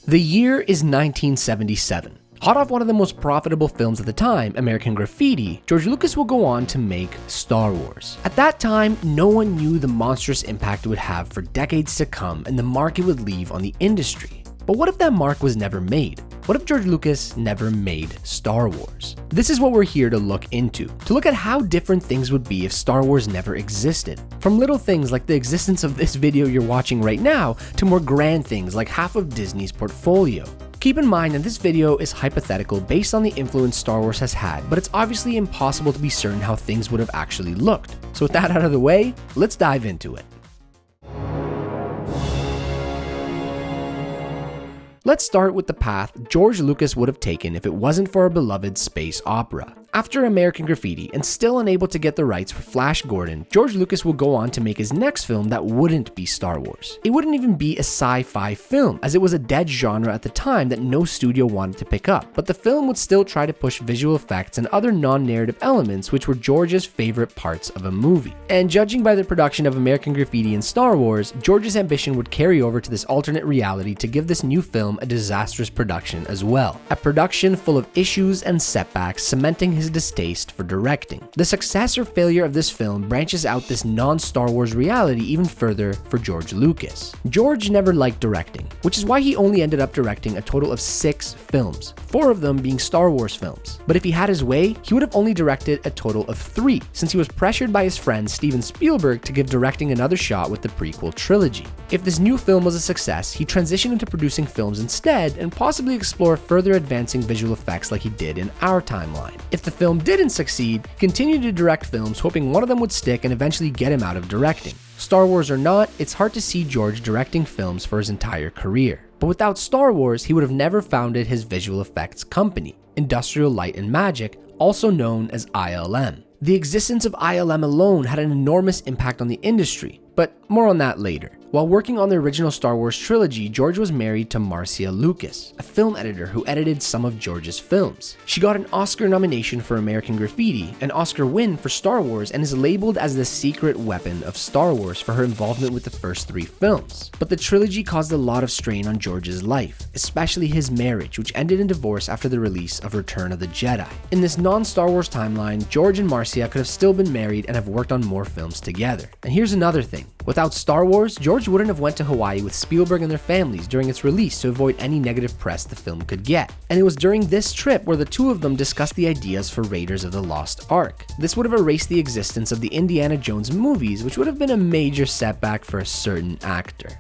The year is 1977. Hot off one of the most profitable films at the time, American Graffiti, George Lucas will go on to make Star Wars. At that time, no one knew the monstrous impact it would have for decades to come and the mark it would leave on the industry. But what if that mark was never made? What if George Lucas never made Star Wars? This is what we're here to look into, to look at how different things would be if Star Wars never existed. From little things like the existence of this video you're watching right now, to more grand things like half of Disney's portfolio. Keep in mind that this video is hypothetical based on the influence Star Wars has had, but it's obviously impossible to be certain how things would have actually looked. So with that out of the way, let's dive into it. Let's start with the path George Lucas would have taken if it wasn't for a beloved space opera. After American Graffiti and still unable to get the rights for Flash Gordon, George Lucas will go on to make his next film that wouldn't be Star Wars. It wouldn't even be a sci-fi film, as it was a dead genre at the time that no studio wanted to pick up, but the film would still try to push visual effects and other non-narrative elements which were George's favorite parts of a movie. And judging by the production of American Graffiti and Star Wars, George's ambition would carry over to this alternate reality to give this new film a disastrous production as well. A production full of issues and setbacks, cementing his distaste for directing. The success or failure of this film branches out this non-Star Wars reality even further for George Lucas. George never liked directing, which is why he only ended up directing a total of 6 films, 4 of them being Star Wars films. But if he had his way, he would have only directed a total of 3, since he was pressured by his friend Steven Spielberg to give directing another shot with the prequel trilogy. If this new film was a success, he transitioned into producing films instead and possibly explore further advancing visual effects like he did in our timeline. If the film didn't succeed, he continued to direct films hoping one of them would stick and eventually get him out of directing. Star Wars or not, it's hard to see George directing films for his entire career. But without Star Wars, he would have never founded his visual effects company, Industrial Light and Magic, also known as ILM. The existence of ILM alone had an enormous impact on the industry, but more on that later. While working on the original Star Wars trilogy, George was married to Marcia Lucas, a film editor who edited some of George's films. She got an Oscar nomination for American Graffiti, an Oscar win for Star Wars, and is labeled as the secret weapon of Star Wars for her involvement with the first 3 films. But the trilogy caused a lot of strain on George's life, especially his marriage, which ended in divorce after the release of Return of the Jedi. In this non-Star Wars timeline, George and Marcia could have still been married and have worked on more films together. And here's another thing. Without Star Wars, George wouldn't have went to Hawaii with Spielberg and their families during its release to avoid any negative press the film could get. And it was during this trip where the two of them discussed the ideas for Raiders of the Lost Ark. This would have erased the existence of the Indiana Jones movies, which would have been a major setback for a certain actor.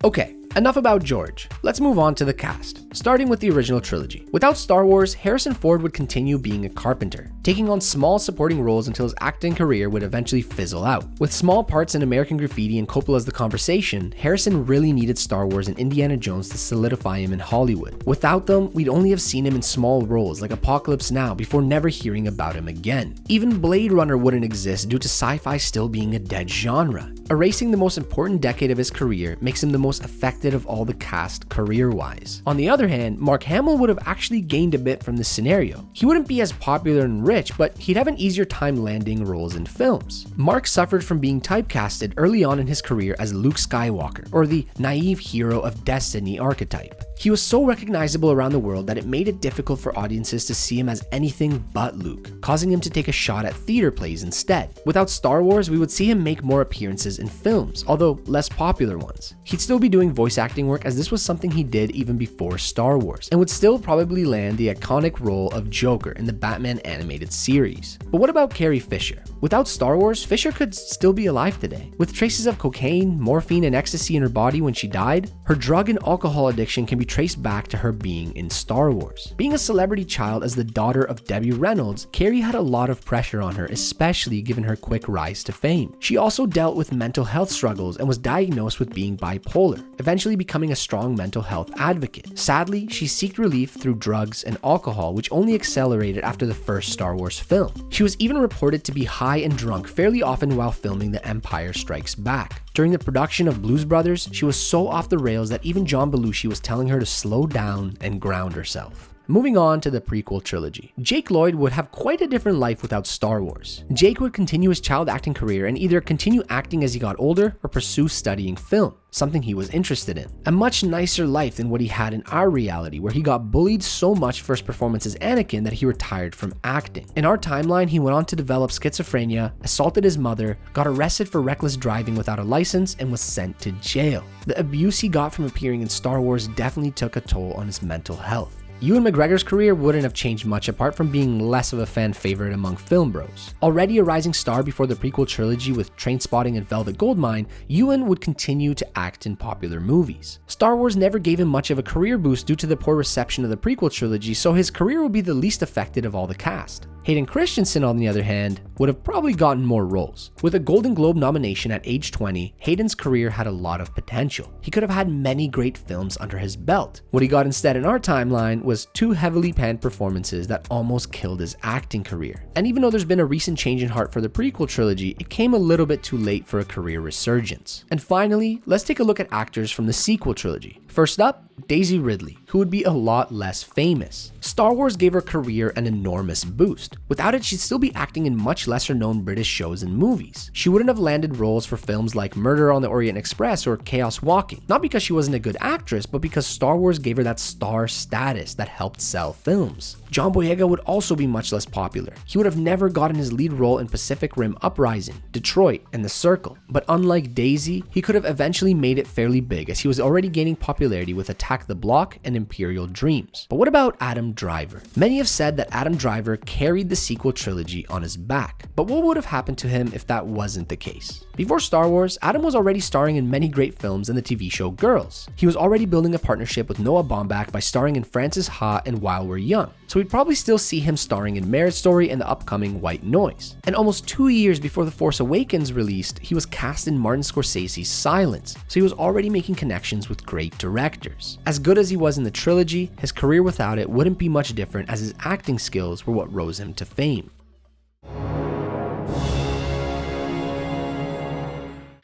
Okay, enough about George. Let's move on to the cast, starting with the original trilogy. Without Star Wars, Harrison Ford would continue being a carpenter, taking on small supporting roles until his acting career would eventually fizzle out. With small parts in American Graffiti and Coppola's The Conversation, Harrison really needed Star Wars and Indiana Jones to solidify him in Hollywood. Without them, we'd only have seen him in small roles like Apocalypse Now before never hearing about him again. Even Blade Runner wouldn't exist due to sci-fi still being a dead genre. Erasing the most important decade of his career makes him the most affected of all the cast career-wise. On the other hand, Mark Hamill would have actually gained a bit from this scenario. He wouldn't be as popular and rich, but he'd have an easier time landing roles in films. Mark suffered from being typecasted early on in his career as Luke Skywalker, or the naive hero of destiny archetype. He was so recognizable around the world that it made it difficult for audiences to see him as anything but Luke, causing him to take a shot at theater plays instead. Without Star Wars, we would see him make more appearances in films, although less popular ones. He'd still be doing voice acting work, as this was something he did even before Star Wars, and would still probably land the iconic role of Joker in the Batman animated series. But what about Carrie Fisher? Without Star Wars, Fisher could still be alive today. With traces of cocaine, morphine, and ecstasy in her body when she died, her drug and alcohol addiction can be traced back to her being in Star Wars. Being a celebrity child as the daughter of Debbie Reynolds, Carrie had a lot of pressure on her, especially given her quick rise to fame. She also dealt with mental health struggles and was diagnosed with being bipolar, eventually becoming a strong mental health advocate. Sadly, she sought relief through drugs and alcohol, which only accelerated after the first Star Wars film. She was even reported to be high and drunk fairly often while filming The Empire Strikes Back. During the production of Blues Brothers, she was so off the rails that even John Belushi was telling her to slow down and ground herself. Moving on to the prequel trilogy. Jake Lloyd would have quite a different life without Star Wars. Jake would continue his child acting career and either continue acting as he got older or pursue studying film, something he was interested in. A much nicer life than what he had in our reality, where he got bullied so much for his performance as Anakin that he retired from acting. In our timeline, he went on to develop schizophrenia, assaulted his mother, got arrested for reckless driving without a license, and was sent to jail. The abuse he got from appearing in Star Wars definitely took a toll on his mental health. Ewan McGregor's career wouldn't have changed much apart from being less of a fan favorite among film bros. Already a rising star before the prequel trilogy with Trainspotting and Velvet Goldmine, Ewan would continue to act in popular movies. Star Wars never gave him much of a career boost due to the poor reception of the prequel trilogy, so his career would be the least affected of all the cast. Hayden Christensen, on the other hand, would have probably gotten more roles. With a Golden Globe nomination at age 20, Hayden's career had a lot of potential. He could have had many great films under his belt. What he got instead in our timeline was 2 heavily panned performances that almost killed his acting career. And even though there's been a recent change in heart for the prequel trilogy, it came a little bit too late for a career resurgence. And finally, let's take a look at actors from the sequel trilogy. First up, Daisy Ridley, who would be a lot less famous. Star Wars gave her career an enormous boost. Without it, she'd still be acting in much lesser known British shows and movies. She wouldn't have landed roles for films like Murder on the Orient Express or Chaos Walking, not because she wasn't a good actress, but because Star Wars gave her that star status that helped sell films. John Boyega would also be much less popular. He would have never gotten his lead role in Pacific Rim Uprising, Detroit, and The Circle. But unlike Daisy, he could have eventually made it fairly big as he was already gaining popularity with Attack the Block and Imperial Dreams. But what about Adam Driver? Many have said that Adam Driver carried the sequel trilogy on his back. But what would have happened to him if that wasn't the case? Before Star Wars, Adam was already starring in many great films and the TV show Girls. He was already building a partnership with Noah Baumbach by starring in Frances Ha and While We're Young, so we'd probably still see him starring in Marriage Story and the upcoming White Noise. And almost 2 years before The Force Awakens released, he was cast in Martin Scorsese's Silence, so he was already making connections with great directors. As good as he was in the trilogy, his career without it wouldn't be much different as his acting skills were what rose him to fame.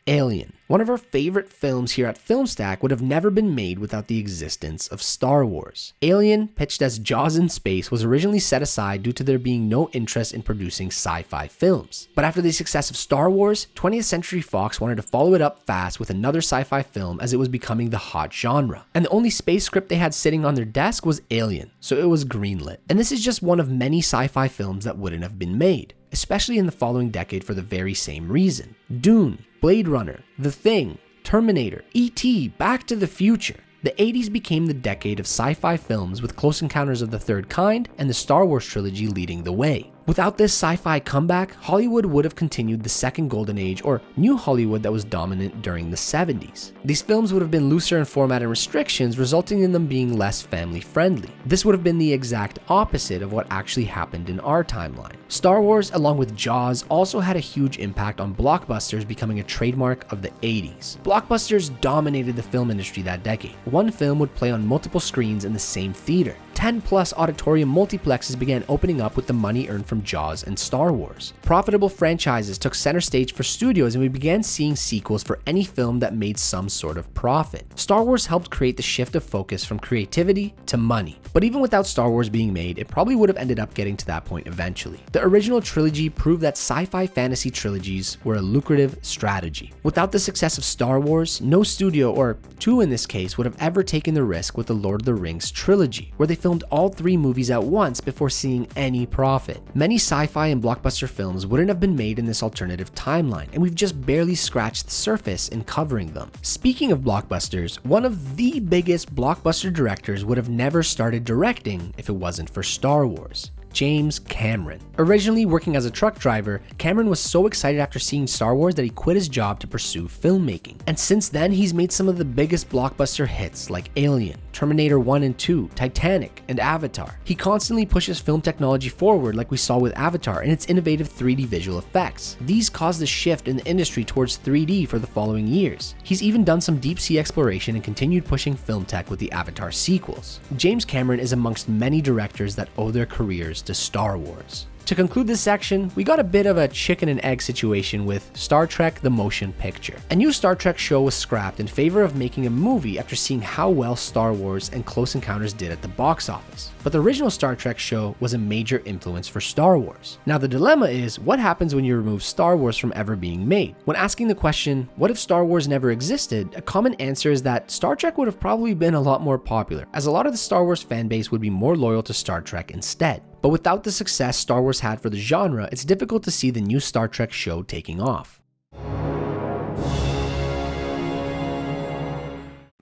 Alien. One of our favorite films here at Filmstack would have never been made without the existence of Star Wars. Alien, pitched as Jaws in space, was originally set aside due to there being no interest in producing sci-fi films. But after the success of Star Wars, 20th Century Fox wanted to follow it up fast with another sci-fi film as it was becoming the hot genre. And the only space script they had sitting on their desk was Alien, so it was greenlit. And this is just one of many sci-fi films that wouldn't have been made, especially in the following decade for the very same reason. Dune, Blade Runner, The Thing, Terminator, E.T., Back to the Future. The 80s became the decade of sci-fi films with Close Encounters of the Third Kind and the Star Wars trilogy leading the way. Without this sci-fi comeback, Hollywood would have continued the second golden age, or New Hollywood, that was dominant during the 70s. These films would have been looser in format and restrictions, resulting in them being less family-friendly. This would have been the exact opposite of what actually happened in our timeline. Star Wars, along with Jaws, also had a huge impact on blockbusters becoming a trademark of the 80s. Blockbusters dominated the film industry that decade. One film would play on multiple screens in the same theater. 10+ auditorium multiplexes began opening up with the money earned from Jaws and Star Wars. Profitable franchises took center stage for studios, and we began seeing sequels for any film that made some sort of profit. Star Wars helped create the shift of focus from creativity to money. But even without Star Wars being made, it probably would have ended up getting to that point eventually. The original trilogy proved that sci-fi fantasy trilogies were a lucrative strategy. Without the success of Star Wars, no studio, or two in this case, would have ever taken the risk with the Lord of the Rings trilogy, where they filmed all 3 movies at once before seeing any profit. Many sci-fi and blockbuster films wouldn't have been made in this alternative timeline, and we've just barely scratched the surface in covering them. Speaking of blockbusters, one of the biggest blockbuster directors would have never started directing if it wasn't for Star Wars. James Cameron. Originally working as a truck driver, Cameron was so excited after seeing Star Wars that he quit his job to pursue filmmaking. And since then, he's made some of the biggest blockbuster hits like Alien, Terminator 1 and 2, Titanic, and Avatar. He constantly pushes film technology forward like we saw with Avatar and its innovative 3D visual effects. These caused a shift in the industry towards 3D for the following years. He's even done some deep sea exploration and continued pushing film tech with the Avatar sequels. James Cameron is amongst many directors that owe their careers to Star Wars. To conclude this section, we got a bit of a chicken and egg situation with Star Trek the Motion Picture. A new Star Trek show was scrapped in favor of making a movie after seeing how well Star Wars and Close Encounters did at the box office. But the original Star Trek show was a major influence for Star Wars. Now the dilemma is, what happens when you remove Star Wars from ever being made? When asking the question, what if Star Wars never existed, a common answer is that Star Trek would have probably been a lot more popular, as a lot of the Star Wars fan base would be more loyal to Star Trek instead. But without the success Star Wars had for the genre, it's difficult to see the new Star Trek show taking off.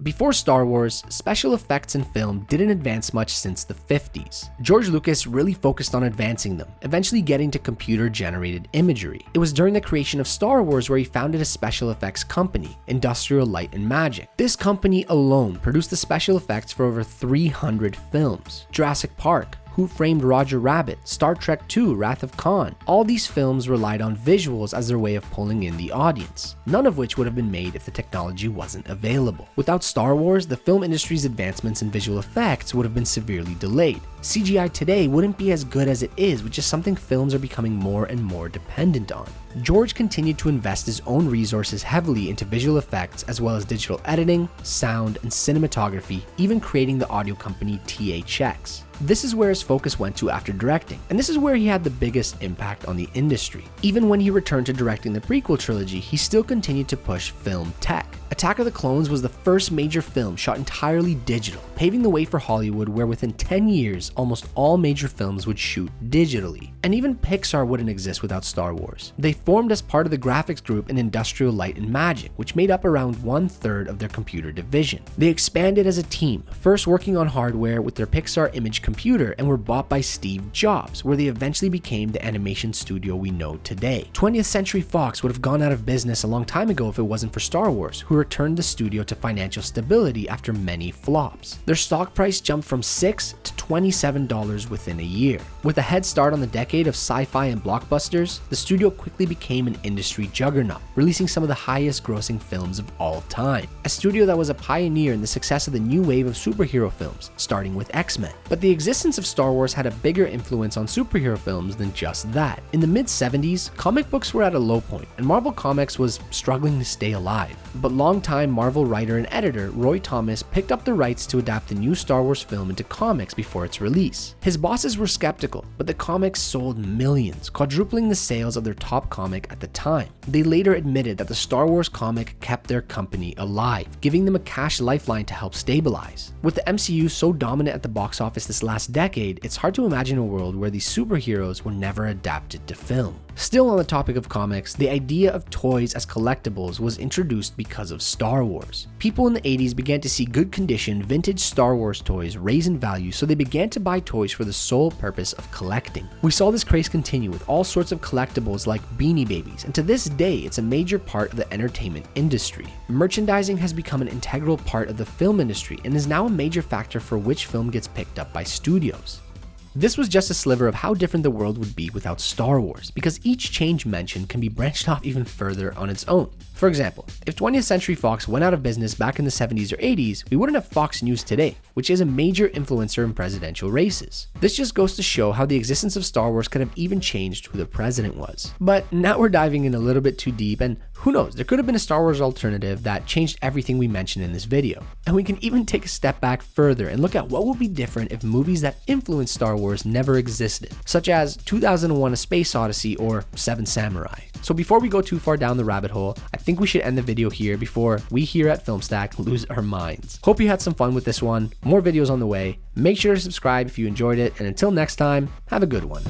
Before Star Wars, special effects in film didn't advance much since the 50s. George Lucas really focused on advancing them, eventually getting to computer-generated imagery. It was during the creation of Star Wars where he founded a special effects company, Industrial Light and Magic. This company alone produced the special effects for over 300 films. Jurassic Park, Who Framed Roger Rabbit, Star Trek II, Wrath of Khan. All these films relied on visuals as their way of pulling in the audience, none of which would have been made if the technology wasn't available. Without Star Wars, the film industry's advancements in visual effects would have been severely delayed. CGI today wouldn't be as good as it is, which is something films are becoming more and more dependent on. George continued to invest his own resources heavily into visual effects as well as digital editing, sound, and cinematography, even creating the audio company THX. This is where his focus went to after directing, and this is where he had the biggest impact on the industry. Even when he returned to directing the prequel trilogy, he still continued to push film tech. Attack of the Clones was the first major film shot entirely digital, paving the way for Hollywood, where within 10 years, almost all major films would shoot digitally. And even Pixar wouldn't exist without Star Wars. They formed as part of the graphics group in Industrial Light and Magic, which made up around 1/3 of their computer division. They expanded as a team, first working on hardware with their Pixar Image computer, and were bought by Steve Jobs, where they eventually became the animation studio we know today. 20th Century Fox would have gone out of business a long time ago if it wasn't for Star Wars, who returned the studio to financial stability after many flops. Their stock price jumped from $6 to $27 within a year. With a head start on the decade of sci-fi and blockbusters, the studio quickly became an industry juggernaut, releasing some of the highest grossing films of all time. A studio that was a pioneer in the success of the new wave of superhero films, starting with X-Men. But the existence of Star Wars had a bigger influence on superhero films than just that. In the mid-70s, comic books were at a low point, and Marvel Comics was struggling to stay alive. But longtime Marvel writer and editor Roy Thomas picked up the rights to adapt the new Star Wars film into comics before its release. His bosses were skeptical, but the comics sold millions, quadrupling the sales of their top comic at the time. They later admitted that the Star Wars comic kept their company alive, giving them a cash lifeline to help stabilize. With the MCU so dominant at the box office this last decade, it's hard to imagine a world where these superheroes were never adapted to film. Still on the topic of comics, the idea of toys as collectibles was introduced because of Star Wars. People in the 80s began to see good condition vintage Star Wars toys raise in value, so they began to buy toys for the sole purpose of collecting. We saw this craze continue with all sorts of collectibles like Beanie Babies, and to this day it's a major part of the entertainment industry. Merchandising has become an integral part of the film industry and is now a major factor for which film gets picked up by studios. This was just a sliver of how different the world would be without Star Wars, because each change mentioned can be branched off even further on its own. For example, if 20th Century Fox went out of business back in the 70s or 80s, we wouldn't have Fox News today, which is a major influencer in presidential races. This just goes to show how the existence of Star Wars could have even changed who the president was. But now we're diving in a little bit too deep, and who knows, there could have been a Star Wars alternative that changed everything we mentioned in this video. And we can even take a step back further and look at what would be different if movies that influenced Star Wars never existed, such as 2001: A Space Odyssey or Seven Samurai. So before we go too far down the rabbit hole, I think we should end the video here before we here at FilmStack lose our minds. Hope you had some fun with this one. More videos on the way. Make sure to subscribe if you enjoyed it, and until next time, have a good one.